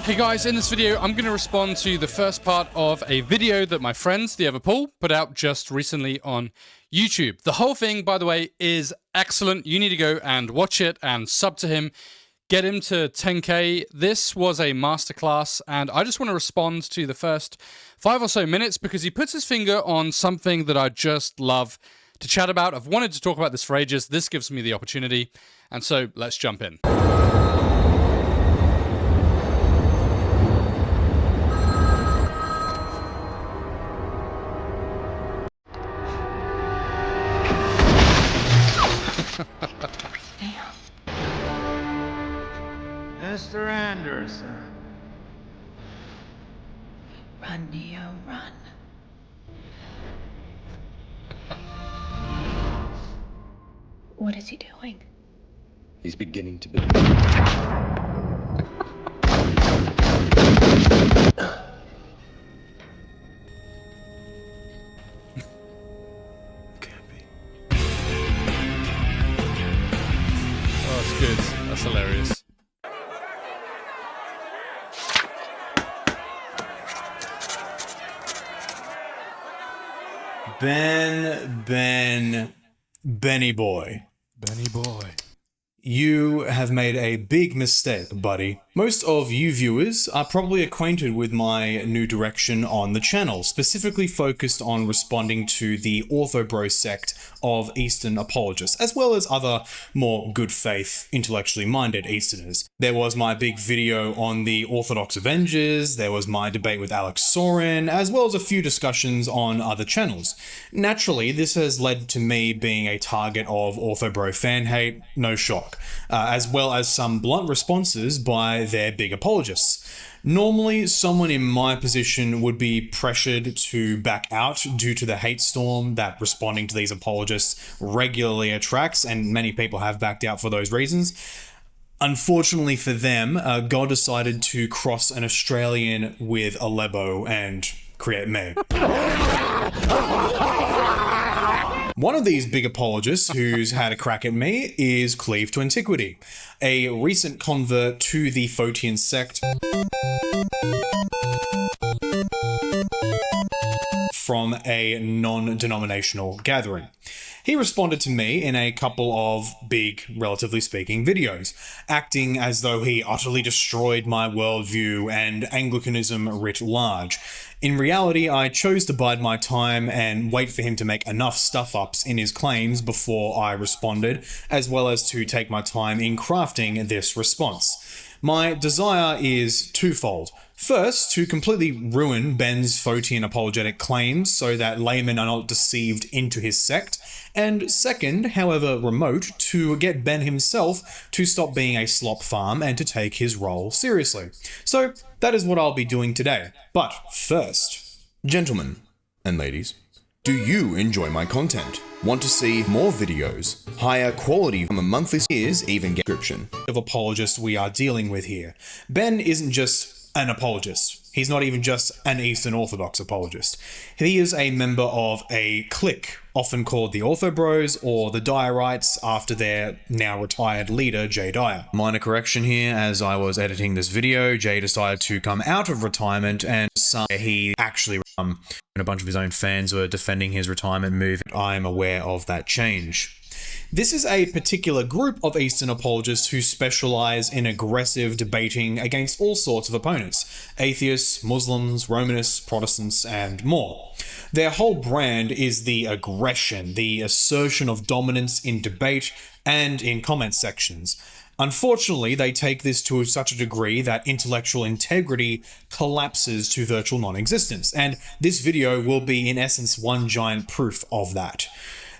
Hey guys, in this video I'm going to respond to the first part of a video that my friends, the Everpool, put out just recently on YouTube. The whole thing, by the way, is excellent. You need to go and watch it and sub to him. Get him to 10k. This was a masterclass, and I just want to respond to the first 5 or so minutes because he puts his finger on something that I just love to chat about. I've wanted to talk about this for ages. This gives me the opportunity, and so let's jump in. Mr. Anderson. Run, Neo, run. What is he doing? He's beginning to believe. Can't be. Oh, that's good. That's hilarious. Benny boy. Benny boy. You have made a big mistake, buddy. Most of you viewers are probably acquainted with my new direction on the channel, specifically focused on responding to the Orthobro sect of Eastern apologists, as well as other more good faith, intellectually minded Easterners. There was my big video on the Orthodox Avengers, there was my debate with Alex Sorin, as well as a few discussions on other channels. Naturally, this has led to me being a target of Orthobro fan hate, no shock, as well as some blunt responses by their big apologists. Normally, someone in my position would be pressured to back out due to the hate storm that responding to these apologists regularly attracts, and many people have backed out for those reasons. Unfortunately for them, God decided to cross an Australian with a Lebo and create me. One of these big apologists who's had a crack at me is Cleave to Antiquity, a recent convert to the Photian sect from a non-denominational gathering. He responded to me in a couple of big, relatively speaking, videos, acting as though he utterly destroyed my worldview and Anglicanism writ large. In reality, I chose to bide my time and wait for him to make enough stuff-ups in his claims before I responded, as well as to take my time in crafting this response. My desire is twofold. First, to completely ruin Ben's Photian apologetic claims so that laymen are not deceived into his sect, and second, however remote, to get Ben himself to stop being a slop farm and to take his role seriously. So that is what I'll be doing today. But first, Gentlemen and ladies, do you enjoy my content? Want to see more videos, higher quality from a monthly series, even get description of apologists we are dealing with here. Ben isn't just an apologist. He's not even just an Eastern Orthodox apologist. He is a member of a clique, often called the Orthobros or the Dyerites after their now retired leader, Jay Dyer. Minor correction here, as I was editing this video, Jay decided to come out of retirement and he actually and a bunch of his own fans were defending his retirement move. I'm aware of that change. This is a particular group of Eastern apologists who specialize in aggressive debating against all sorts of opponents: atheists, Muslims, Romanists, Protestants, and more. Their whole brand is the aggression, the assertion of dominance in debate and in comment sections. Unfortunately, they take this to such a degree that intellectual integrity collapses to virtual non-existence, and this video will be in essence one giant proof of that.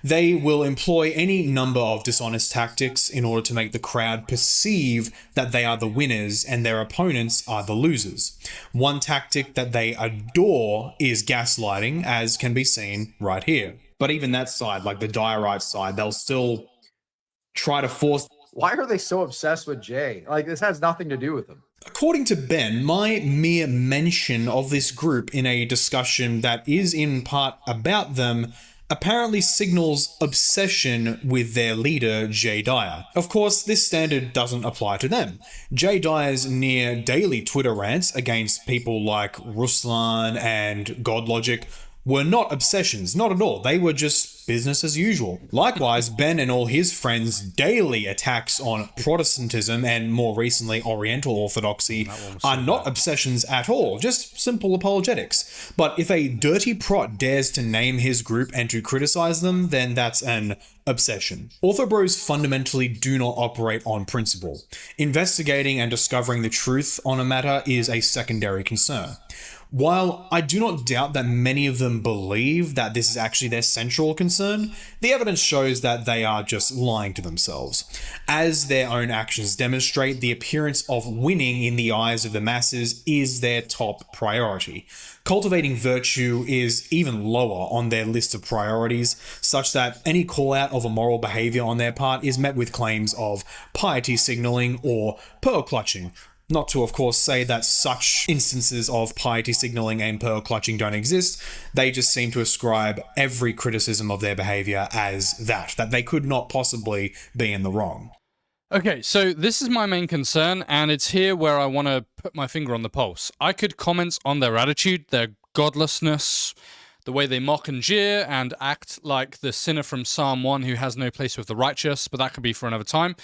They will employ any number of dishonest tactics in order to make the crowd perceive that they are the winners and their opponents are the losers. One tactic that they adore is gaslighting, as can be seen right here. But even that side, like the Dyerite side, they'll still try to force... Why are they so obsessed with Jay? Like, this has nothing to do with him. According to Ben, my mere mention of this group in a discussion that is in part about them apparently signals obsession with their leader, Jay Dyer. Of course, this standard doesn't apply to them. Jay Dyer's near daily Twitter rants against people like Ruslan and Godlogic were not obsessions, not at all. They were just business as usual. Likewise, Ben and all his friends' daily attacks on Protestantism and more recently Oriental Orthodoxy are not obsessions at all, just simple apologetics. But if a dirty prot dares to name his group and to criticize them, then that's an obsession. Orthobros fundamentally do not operate on principle. Investigating and discovering the truth on a matter is a secondary concern. While I do not doubt that many of them believe that this is actually their central concern, the evidence shows that they are just lying to themselves. As their own actions demonstrate, the appearance of winning in the eyes of the masses is their top priority. Cultivating virtue is even lower on their list of priorities, such that any call out of immoral behavior on their part is met with claims of piety signaling or pearl clutching. Not to, of course, say that such instances of piety signaling and pearl clutching don't exist. They just seem to ascribe every criticism of their behavior as that they could not possibly be in the wrong. Okay, so this is my main concern, and it's here where I want to put my finger on the pulse. I could comment on their attitude, their godlessness, the way they mock and jeer and act like the sinner from Psalm 1 who has no place with the righteous, but that could be for another time.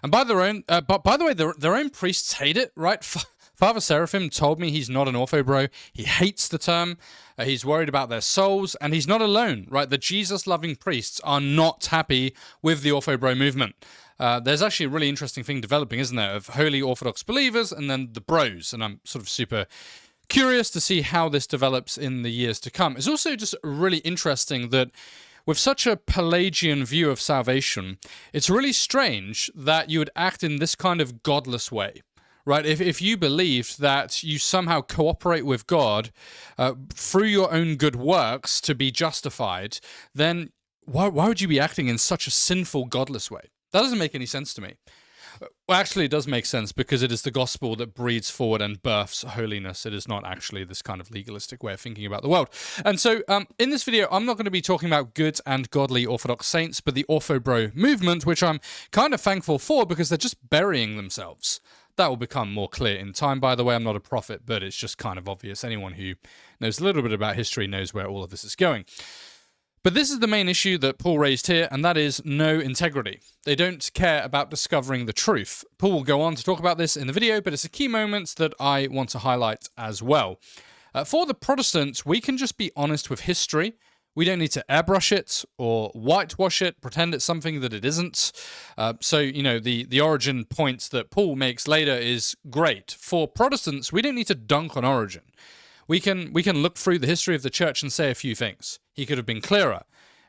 And by the way, their own priests hate it, right? Father Seraphim told me he's not an Orthobro. He hates the term. He's worried about their souls, and he's not alone, right? The Jesus-loving priests are not happy with the Orthobro movement. There's actually a really interesting thing developing, isn't there, of holy Orthodox believers and then the bros, and I'm sort of super curious to see how this develops in the years to come. It's also just really interesting that with such a Pelagian view of salvation, it's really strange that you would act in this kind of godless way, right? If you believed that you somehow cooperate with God through your own good works to be justified, then why would you be acting in such a sinful, godless way? That doesn't make any sense to me. Well, actually, it does make sense because it is the gospel that breeds forward and births holiness. It is not actually this kind of legalistic way of thinking about the world. And so in this video, I'm not going to be talking about good and godly Orthodox saints, but the Orthobro movement, which I'm kind of thankful for because they're just burying themselves. That will become more clear in time, by the way. I'm not a prophet, but it's just kind of obvious. Anyone who knows a little bit about history knows where all of this is going. But this is the main issue that Paul raised here, and that is no integrity. They don't care about discovering the truth. Paul will go on to talk about this in the video, but it's a key moment that I want to highlight as well. For the Protestants, we can just be honest with history. We don't need to airbrush it or whitewash it, pretend it's something that it isn't. The origin point that Paul makes later is great. For Protestants, we don't need to dunk on origin. We can look through the history of the church and say a few things. He could have been clearer.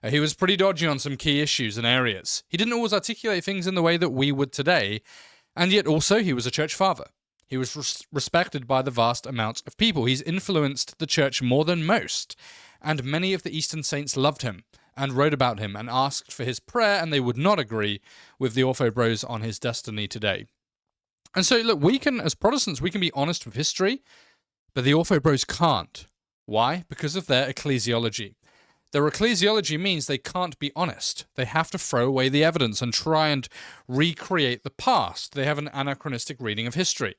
He was pretty dodgy on some key issues and areas. He didn't always articulate things in the way that we would today, and yet also he was a church father. He was respected by the vast amount of people. He's influenced the church more than most, and many of the Eastern saints loved him and wrote about him and asked for his prayer, and they would not agree with the Orthobros on his destiny today. And so, look, we can, as Protestants, we can be honest with history, but the Orthobros can't. Why? Because of their ecclesiology. Their ecclesiology means they can't be honest. They have to throw away the evidence and try and recreate the past. They have an anachronistic reading of history.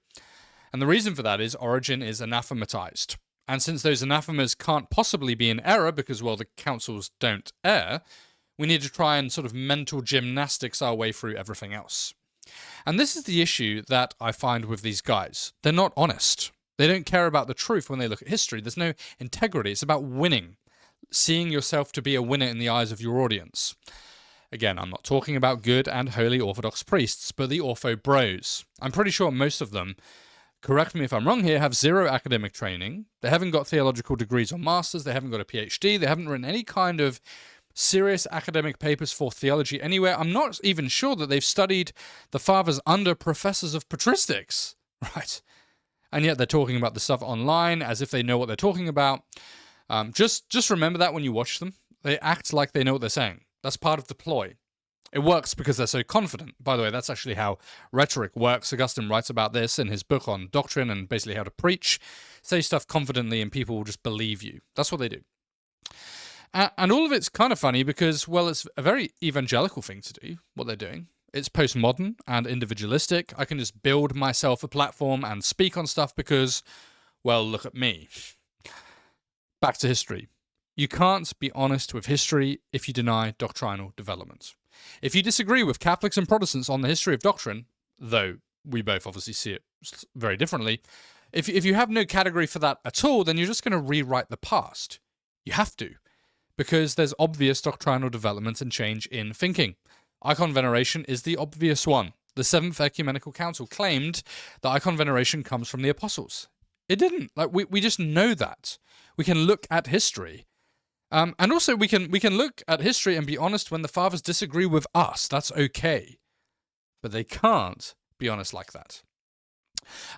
And the reason for that is Origen is anathematized. And since those anathemas can't possibly be in error because, well, the councils don't err, we need to try and sort of mental gymnastics our way through everything else. And this is the issue that I find with these guys. They're not honest. They don't care about the truth when they look at history. There's no integrity. It's about winning, seeing yourself to be a winner in the eyes of your audience. Again, I'm not talking about good and holy Orthodox priests, but the Orthobros. I'm pretty sure most of them, correct me if I'm wrong here, have zero academic training. They haven't got theological degrees or masters. They haven't got a PhD. They haven't written any kind of serious academic papers for theology anywhere. I'm not even sure that they've studied the fathers under professors of patristics, right? And yet they're talking about the stuff online as if they know what they're talking about. Just remember that when you watch them. They act like they know what they're saying. That's part of the ploy. It works because they're so confident. By the way, that's actually how rhetoric works. Augustine writes about this in his book on doctrine and basically how to preach. Say stuff confidently and people will just believe you. That's what they do. And all of it's kind of funny because, well, it's a very evangelical thing to do, what they're doing. It's postmodern and individualistic. I can just build myself a platform and speak on stuff because, well, look at me. Back to history. You can't be honest with history if you deny doctrinal developments. If you disagree with Catholics and Protestants on the history of doctrine, though we both obviously see it very differently, if you have no category for that at all, then you're just going to rewrite the past. You have to, because there's obvious doctrinal development and change in thinking. Icon veneration is the obvious one. The Seventh Ecumenical Council claimed that icon veneration comes from the apostles. It didn't. Like we just know that. We can look at history. And also we can look at history and be honest when the fathers disagree with us. That's okay. But they can't be honest like that.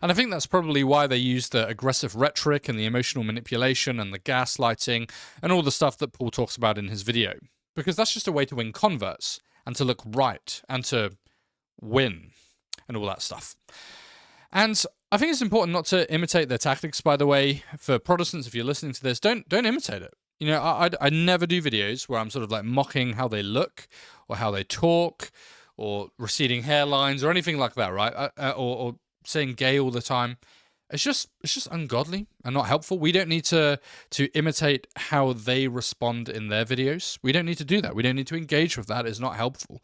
And I think that's probably why they use the aggressive rhetoric and the emotional manipulation and the gaslighting and all the stuff that Paul talks about in his video. Because that's just a way to win converts and to look right and to win and all that stuff. And I think it's important not to imitate their tactics, by the way. For Protestants, if you're listening to this, don't imitate it. You know, I never do videos where I'm sort of like mocking how they look or how they talk or receding hairlines or anything like that, right? Or saying gay all the time. It's just ungodly and not helpful. We don't need to imitate how they respond in their videos. We don't need to do that. We don't need to engage with that. It's not helpful.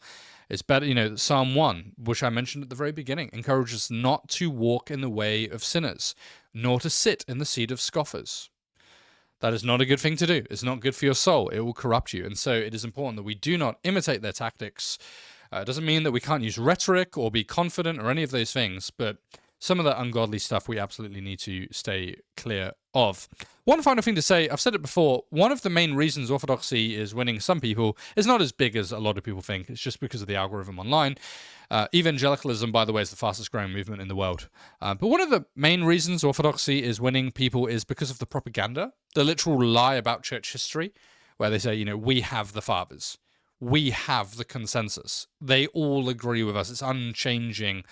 It's better, you know, Psalm 1, which I mentioned at the very beginning, encourages not to walk in the way of sinners, nor to sit in the seat of scoffers. That is not a good thing to do. It's not good for your soul. It will corrupt you. And so it is important that we do not imitate their tactics. It doesn't mean that we can't use rhetoric or be confident or any of those things, but some of that ungodly stuff we absolutely need to stay clear of. One final thing to say, I've said it before, one of the main reasons Orthodoxy is winning some people is not as big as a lot of people think. It's just because of the algorithm online. Evangelicalism, by the way, is the fastest growing movement in the world. But one of the main reasons Orthodoxy is winning people is because of the propaganda, the literal lie about church history, where they say, you know, we have the fathers. We have the consensus. They all agree with us. It's unchanging,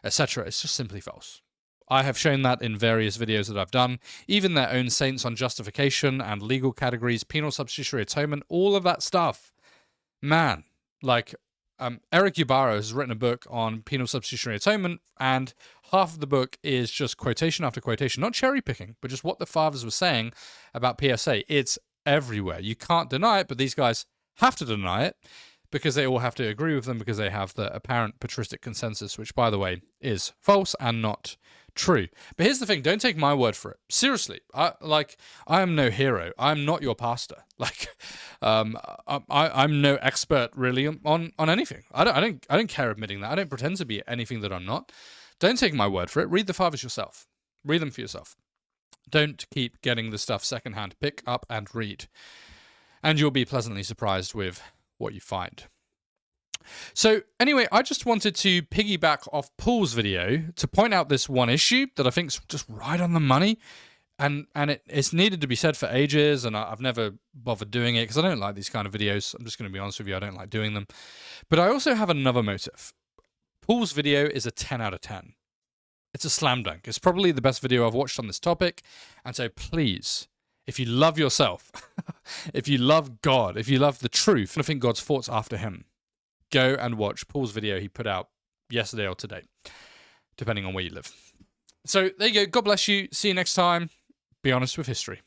etc. It's just simply false. I have shown that in various videos that I've done. Even their own saints on justification and legal categories, penal substitutionary atonement, all of that stuff. Man, like Eric Ybarra has written a book on penal substitutionary atonement, and half of the book is just quotation after quotation, not cherry picking, but just what the fathers were saying about PSA. It's everywhere. You can't deny it, but these guys have to deny it because they all have to agree with them because they have the apparent patristic consensus, which, by the way, is false and not true. But here's the thing, don't take my word for it. Seriously, I am no hero. I'm not your pastor. I'm no expert really on anything. I don't care admitting that. I don't pretend to be anything that I'm not. Don't take my word for it. Read the fathers yourself. Read them for yourself. Don't keep getting the stuff secondhand. Pick up and read. And you'll be pleasantly surprised with what you find. So anyway, I just wanted to piggyback off Paul's video to point out this one issue that I think is just right on the money. And it's needed to be said for ages, and I've never bothered doing it because I don't like these kind of videos. I'm just going to be honest with you, I don't like doing them. But I also have another motive. Paul's video is a 10 out of 10. It's a slam dunk. It's probably the best video I've watched on this topic. And so please, if you love yourself, if you love God, if you love the truth, and I think God's thoughts after him, go and watch Paul's video he put out yesterday or today, depending on where you live. So there you go. God bless you. See you next time. Be honest with history.